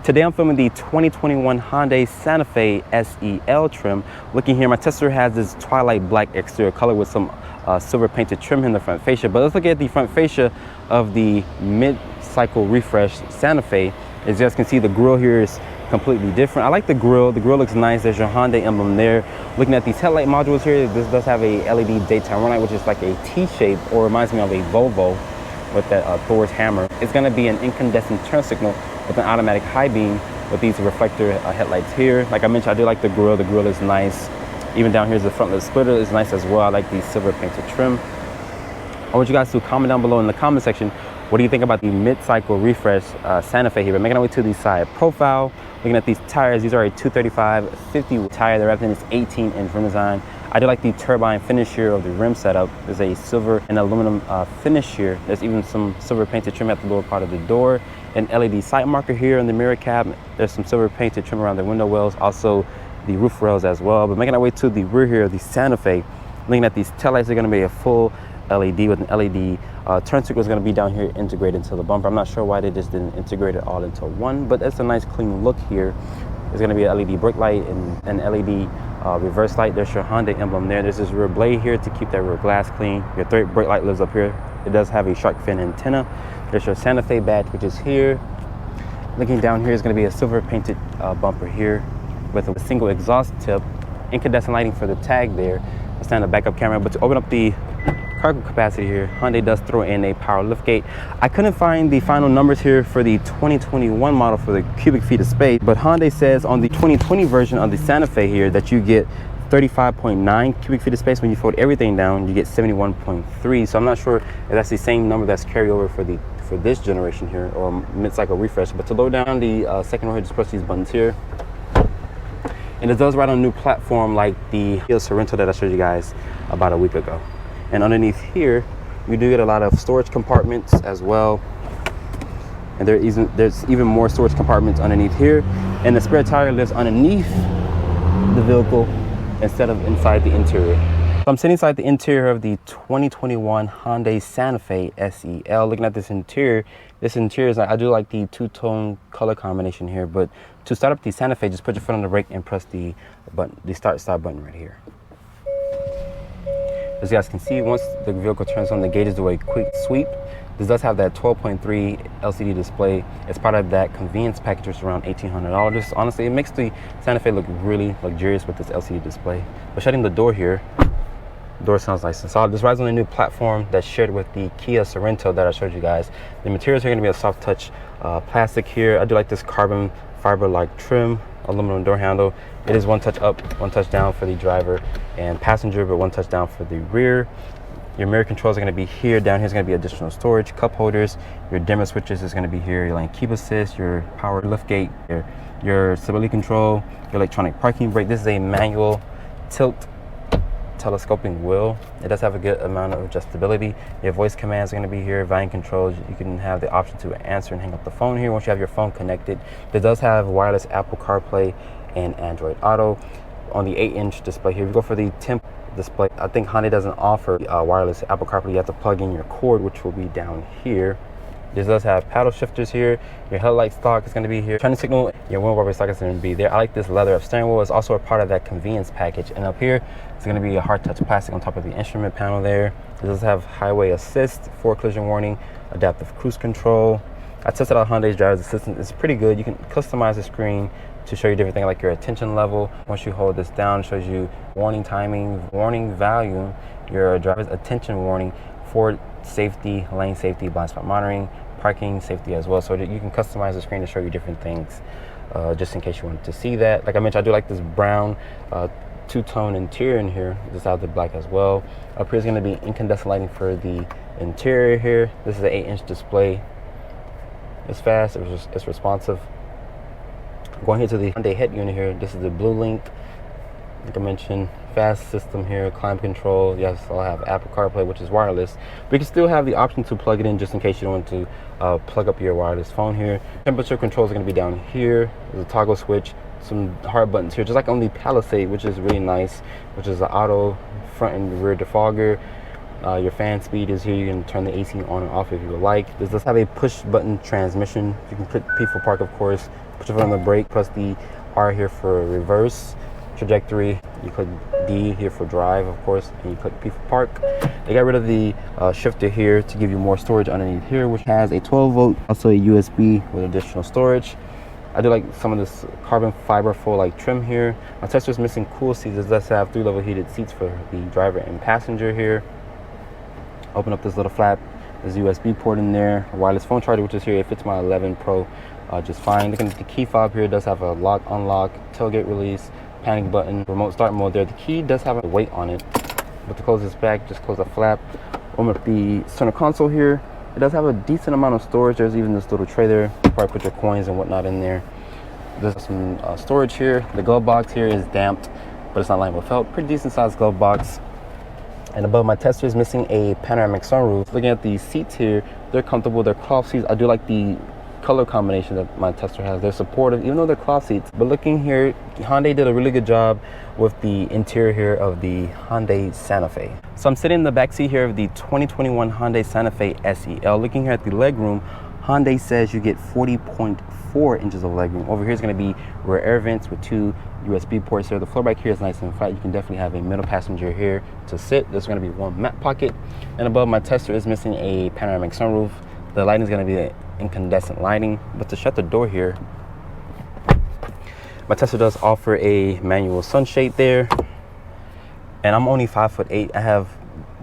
Today I'm filming the 2021 Hyundai Santa Fe SEL trim. Looking here, my Tester has this twilight black exterior color with some silver painted trim here in the front fascia. But let's look at the front fascia of the mid-cycle refresh Santa Fe. As you guys can see, the grille here is completely different. I like the grille. The grille looks nice. There's your Hyundai emblem there. Looking at these headlight modules here, this does have a LED daytime running light, which is like a T-shape, or reminds me of a Volvo with that Thor's hammer. It's going to be an incandescent turn signal with an automatic high beam with these reflector headlights here. Like I mentioned, I do like the grille. The grille is nice. Even down here is the front lid splitter is nice as well. I like the silver painted trim. I want you guys to comment down below in the comment section, what do you think about the mid-cycle refresh Santa Fe here? We're making our way to the side profile. Looking at these tires, these are a 235/50 tire. The wrapped in is 18-inch rim design. I do like the turbine finish here of the rim setup. There's a silver and aluminum finish here. There's even some silver painted trim at the lower part of the door. An LED sight marker here in the mirror cap. There's some silver painted trim around the window wells, also the roof rails as well. But making our way to the rear here of the Santa Fe, looking at these taillights, are going to be a full LED with an LED turn signal is going to be down here integrated into the bumper. I'm not sure why they just didn't integrate it all into one, but it's a nice clean look here. There's going to be an LED brake light and an LED reverse light. There's your Honda emblem there. There's this rear blade here to keep that rear glass clean. Your third brake light lives up here. It does have a shark fin antenna. There's your Santa Fe badge, which is here. Looking down here is going to be a silver painted bumper here with a single exhaust tip, incandescent lighting for the tag there, a standard backup camera. But to open up the cargo capacity here, Hyundai does throw in a power liftgate. I couldn't find the final numbers here for the 2021 model for the cubic feet of space, but Hyundai says on the 2020 version of the Santa Fe here that you get 35.9 cubic feet of space. When you fold everything down, you get 71.3. So I'm not sure if that's the same number that's carried over for this generation here, or mid-cycle refresh. But to load down the second row here, just press these buttons here. And it does ride on a new platform like the Kia Sorento that I showed you guys about a week ago. And underneath here, you do get a lot of storage compartments as well. And there's even more storage compartments underneath here. And the spare tire lives underneath the vehicle instead of inside the interior. So I'm sitting inside the interior of the 2021 Hyundai Santa Fe SEL. Looking at this interior is, I do like the two-tone color combination here. But to start up the Santa Fe, just put your foot on the brake and press the button, the start button right here. As you guys can see, once the vehicle turns on, the gauges do a quick sweep. This does have that 12.3 LCD display. It's part of that convenience package, which is around $1,800. Just honestly, it makes the Santa Fe look really luxurious with this LCD display. But shutting the door here, the door sounds nice and solid. This rides on a new platform that's shared with the Kia Sorento that I showed you guys. The materials are going to be a soft touch plastic here. I do like this carbon fiber-like trim, aluminum door handle. It is one touch up, one touch down for the driver and passenger, but one touch down for the rear. Your mirror controls are going to be here. Down here is going to be additional storage, cup holders. Your dimmer switches is going to be here. Your lane keep assist, your power liftgate, your stability control, your electronic parking brake. This is a manual tilt telescoping wheel. It does have a good amount of adjustability. Your voice commands are going to be here. Volume controls, you can have the option to answer and hang up the phone here once you have your phone connected. It does have wireless Apple CarPlay and Android Auto. On the 8-inch display here, if you go for the 10 display, I think Hyundai doesn't offer wireless Apple CarPlay. You have to plug in your cord, which will be down here. This does have paddle shifters here. Your headlight stock is going to be here. Turning signal, your window wiper stock is going to be there. I like this leather up steering wheel. It's also a part of that convenience package. And up here, it's going to be a hard touch plastic on top of the instrument panel there. It does have highway assist, forward collision warning, adaptive cruise control. I tested out Hyundai's driver's assistant. It's pretty good. You can customize the screen to show you different things like your attention level. Once you hold this down, it shows you warning timing, warning volume, your driver's attention warning, forward safety, lane safety, blind spot monitoring, parking safety as well. So that you can customize the screen to show you different things just in case you wanted to see that. Like I mentioned, I do like this brown two-tone interior in here. This out the black as well. Up here is going to be incandescent lighting for the interior here. This is an 8-inch display. It's fast, it's responsive. Going here to the Hyundai head unit here, this is the Blue Link. Like I mentioned, fast system here, climate control. You also have Apple CarPlay, which is wireless. But you can still have the option to plug it in just in case you don't want to plug up your wireless phone here. Temperature controls are going to be down here. There's a toggle switch, some hard buttons here, just like on the Palisade, which is really nice, which is the auto front and rear defogger. Your fan speed is here. You can turn the AC on and off if you would like. This does have a push button transmission. You can put P for park, of course, Put your foot on the brake, press the R here for reverse, trajectory. You click D here for drive, of course, and you click P for park. They got rid of the shifter here to give you more storage underneath here, which has a 12 volt, also a USB with additional storage. I do like some of this carbon fiber full like trim here. My Tesla's missing cool seats. It does have 3-level heated seats for the driver and passenger here. Open up this little flap. There's a USB port in there, a wireless phone charger, which is here. It fits my 11 Pro just fine. Looking at the key fob here, it does have a lock, unlock, tailgate release, panic button, remote start mode there. The key does have a weight on it, but to close this back, just close the flap. Open up the center console here. It does have a decent amount of storage. There's even this little tray there. You probably put your coins and whatnot in there. There's some storage here. The glove box here is damped, but it's not lined with felt. Pretty decent sized glove box. And above my Tesla is missing a panoramic sunroof. Looking at the seats here, they're comfortable. They're cloth seats. I do like the color combination that my Tesla has. They're supportive, even though they're cloth seats. But looking here, Hyundai did a really good job with the interior here of the Hyundai Santa Fe. So I'm sitting in the back seat here of the 2021 Hyundai Santa Fe SEL. Looking here at the legroom, Hyundai says you get 40.4 inches of legroom. Over here is going to be rear air vents with 2 USB ports here. The floor back here is nice and flat. You can definitely have a middle passenger here to sit. There's going to be one mat pocket. And above my Tesla is missing a panoramic sunroof. The lighting is going to be incandescent lighting. But to shut the door here, my Tesla does offer a manual sunshade there. And I'm only 5'8". I have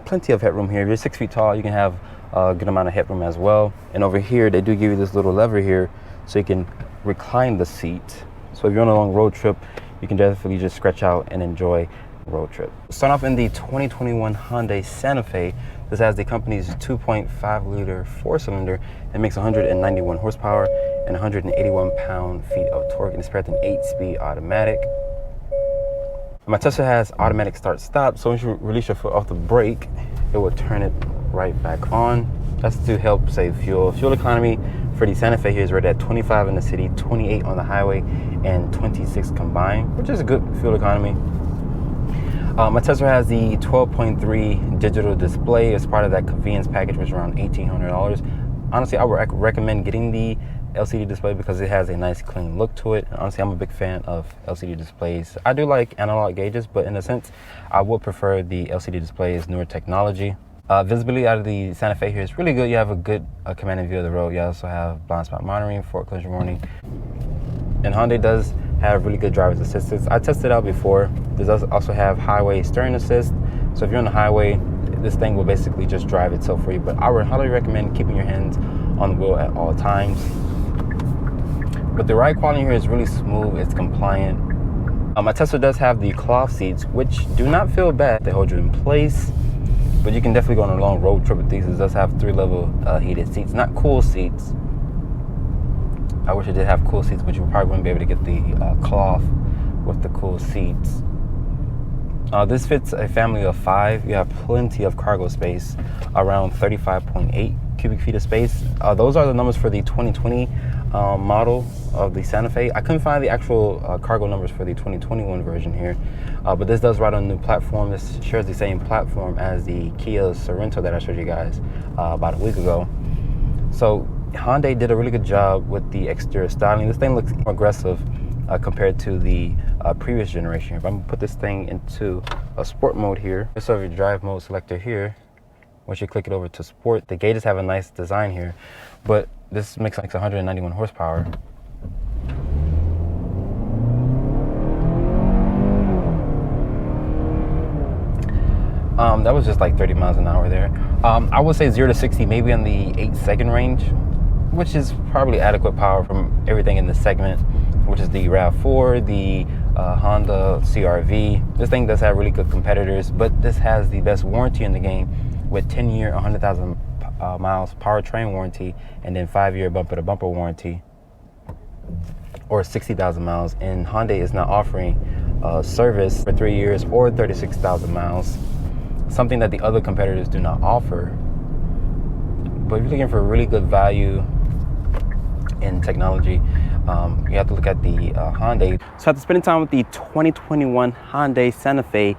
plenty of headroom here. If you're 6 feet tall, you can have a good amount of headroom as well. And over here, they do give you this little lever here so you can recline the seat. So if you're on a long road trip, you can definitely just stretch out and enjoy the road trip. Start off in the 2021 Hyundai Santa Fe. This has the company's 2.5 liter 4-cylinder. It makes 191 horsepower and 181 pound-feet of torque, and it's paired with an 8-speed automatic. My Tesla has automatic start stop, so once you release your foot off the brake, it will turn it right back on. That's to help save fuel. Fuel economy for the Santa Fe here is rated at 25 in the city, 28 on the highway, and 26 combined, which is a good fuel economy. My Tesla has the 12.3 digital display as part of that convenience package, which is around $1,800. Honestly, I would recommend getting the LCD display because it has a nice clean look to it. And honestly, I'm a big fan of LCD displays. I do like analog gauges, but in a sense, I would prefer the LCD displays, newer technology. Visibility out of the Santa Fe here is really good. You have a good commanding view of the road. You also have blind spot monitoring, forward collision warning. And Hyundai does have really good driver's assistance. I tested it out before. This does also have highway steering assist. So if you're on the highway, this thing will basically just drive itself for you. But I would highly recommend keeping your hands on the wheel at all times. But the ride quality here is really smooth. It's compliant. My Tesla does have the cloth seats, which do not feel bad. They hold you in place. But you can definitely go on a long road trip with these. It does have 3-level heated seats, not cool seats. I wish it did have cool seats, but you probably wouldn't be able to get the cloth with the cool seats. This fits a family of 5. You have plenty of cargo space, around 35.8 cubic feet of space. Those are the numbers for the 2020 model of the Santa Fe. I couldn't find the actual cargo numbers for the 2021 version here, but this does ride on a new platform. This shares the same platform as the Kia Sorento that I showed you guys about a week ago. So Hyundai did a really good job with the exterior styling. This thing looks more aggressive compared to the previous generation. If I'm gonna put this thing into a sport mode here, just over your drive mode selector here, once you click it over to sport, the gauges have a nice design here, but this makes like 191 horsepower. That was just like 30 miles an hour there. I would say 0 to 60 maybe on the 8-second range, which is probably adequate power from everything in this segment, which is the RAV4, the Honda CR-V. This thing does have really good competitors, but this has the best warranty in the game with 10-year, 100,000 miles powertrain warranty, and then 5-year bumper-to-bumper warranty, or 60,000 miles. And Hyundai is not offering service for 3 years or 36,000 miles, something that the other competitors do not offer. But if you're looking for really good value in technology, you have to look at the Hyundai. So after spending time with the 2021 Hyundai Santa Fe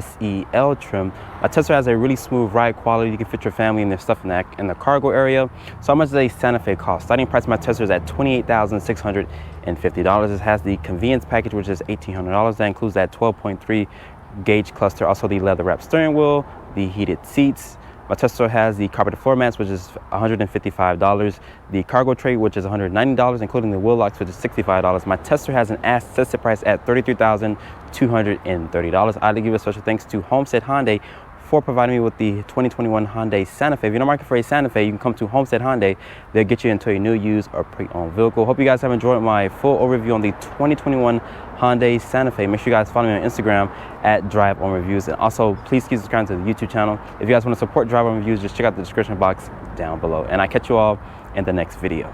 SEL trim. My Tesla has a really smooth ride quality. You can fit your family and their stuff in the cargo area. So how much does a Santa Fe cost? Starting price of my Tesla is at $28,650. It has the convenience package, which is $1,800. That includes that 12.3 gauge cluster, also the leather wrapped steering wheel, the heated seats. My Tesla has the carpeted floor mats, which is $155. The cargo tray, which is $190, including the wheel locks, which is $65. My Tesla has an accessory price at $33,230. I'd like to give a special thanks to Homestead Hyundai for providing me with the 2021 Hyundai Santa Fe. If you're not market for a Santa Fe, you can come to Homestead Hyundai. They'll get you into a new, used, or pre-owned vehicle. Hope you guys have enjoyed my full overview on the 2021 Hyundai Santa Fe. Make sure you guys follow me on Instagram at Drive On Reviews, and also please keep subscribing to the YouTube channel. If you guys want to support Drive On Reviews, just check out the description box down below, and I catch you all in the next video.